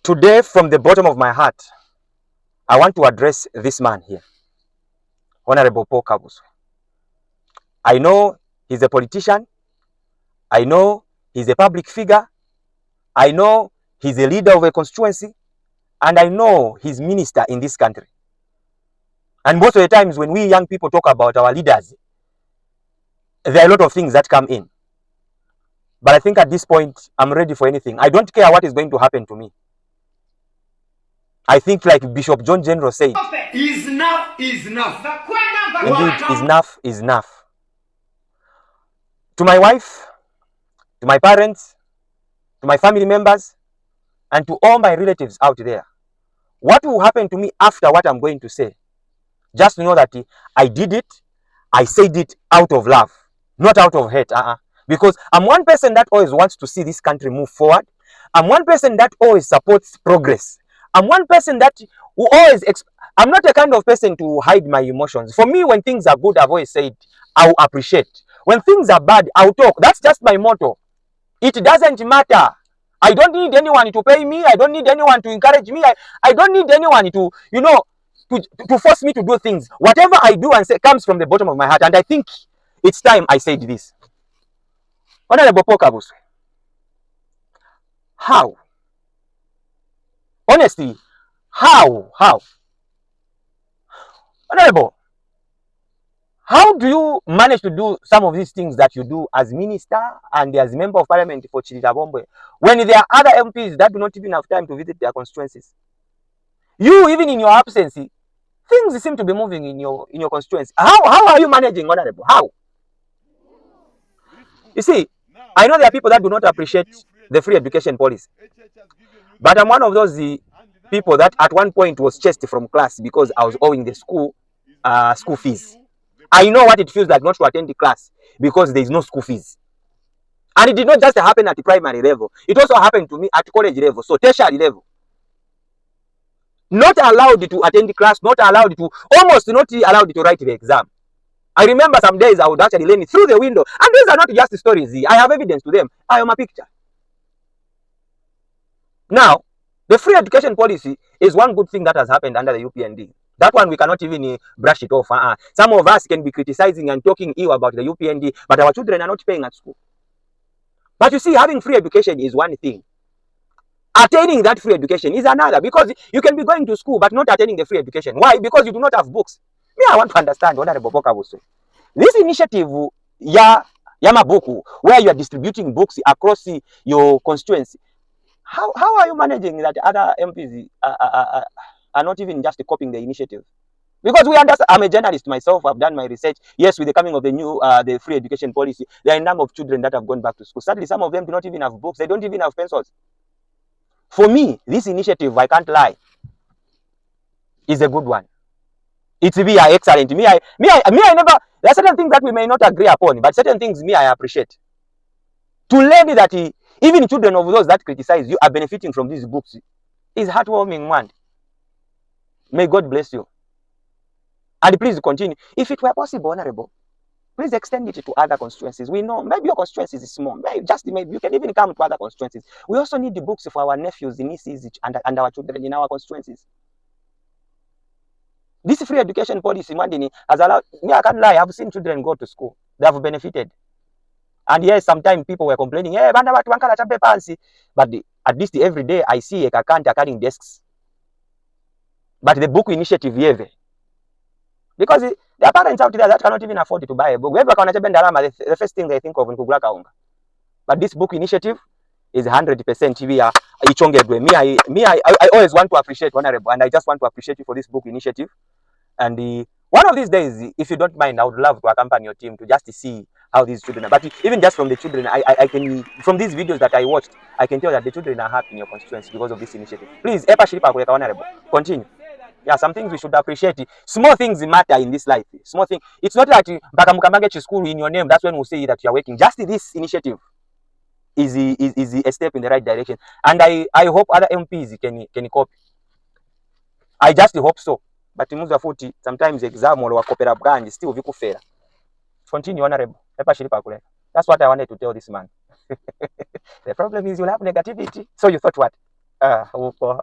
Today, from the bottom of my heart, I want to address this man here, Honorable Paul Kabuswe. I know he's a politician. I know he's a public figure. I know he's a leader of a constituency. And I know he's minister in this country. And most of the times when we young people talk about our leaders, there are a lot of things that come in. But I think at this point, I'm ready for anything. I don't care what is going to happen to me. I think like Bishop John General said, enough is enough. Indeed, enough is enough. To my wife, to my parents, to my family members, and to all my relatives out there, what will happen to me after what I'm going to say? Just know that I did it, I said it out of love, not out of hate. Because I'm one person that always wants to see this country move forward. I'm one person that always supports progress. I'm one person that who always, I'm not the kind of person to hide my emotions. For me, when things are good, I've always said, I'll appreciate. When things are bad, I'll talk. That's just my motto. It doesn't matter. I don't need anyone to pay me. I don't need anyone to encourage me. I don't need anyone to, to force me to do things. Whatever I do and say comes from the bottom of my heart. And I think it's time I said this. Honorable Paul Kabuswe, how? Honestly, how? Honorable, how do you manage to do some of these things that you do as minister and as member of parliament for Chililabombwe when there are other MPs that do not even have time to visit their constituencies? You, even in your absence, things seem to be moving in your constituency. How are you managing, Honorable? How? You see, I know there are people that do not appreciate the free education policy. But I'm one of those people that at one point was chased from class because I was owing the school fees. I know what it feels like not to attend the class because there is no school fees. And it did not just happen at the primary level. It also happened to me at college level, so tertiary level. Not allowed to attend the class, almost not allowed to write the exam. I remember some days I would actually learn it through the window. And these are not just stories. I have evidence to them. I am a picture. Now, the free education policy is one good thing that has happened under the UPND. That one we cannot even brush it off. Some of us can be criticizing and talking ill about the UPND, but our children are not paying at school. But you see, having free education is one thing. Attaining that free education is another, because you can be going to school but not attaining the free education. Why? Because you do not have books. Me, I want to understand, Honorable Paul Kabuswe, this initiative, Yamabuku, where you are distributing books across your constituency, how are you managing that other MPs are not even just copying the initiative? Because we understand, I'm a journalist myself, I've done my research. Yes, with the coming of the new, the free education policy, there are a number of children that have gone back to school. Sadly, some of them do not even have books. They don't even have pencils. For me, this initiative, I can't lie, is a good one. It's excellent. Me, I never, there are certain things that we may not agree upon, but certain things I appreciate. To learn that even children of those that criticize you are benefiting from these books is heartwarming, man. May God bless you. And please continue. If it were possible, Honorable, please extend it to other constituencies. We know maybe your constituency is small. Maybe you can even come to other constituencies. We also need the books for our nephews, nieces, and our children in our constituencies. This free education policy, Mandini, has allowed me, I can't lie, I've seen children go to school. They have benefited. And yes, sometimes people were complaining, hey, but at least every day I see a kakanta carrying desks. But the book initiative, because there are parents out there that cannot even afford to buy a book. The first thing they think of in Kuglaka. But this book initiative is 100% I always want to appreciate Honorable, and I just want to appreciate you for this book initiative. And one of these days, if you don't mind, I would love to accompany your team to just see how these children are. But even just from the children, I can, from these videos that I watched, I can tell that the children are happy in your constituency because of this initiative. Please, Honorable, continue. Yeah, some things we should appreciate. Small things matter in this life. Small thing. It's not that Bakamukamage school in your name. That's when we say that you are working. Just this initiative is a step in the right direction. And I hope other MPs can copy. I just hope so. But sometimes exam or kopera brand still vikufera. Continue, Honorable. That's what I wanted to tell this man. The problem is you'll have negativity. So you thought what? Upo.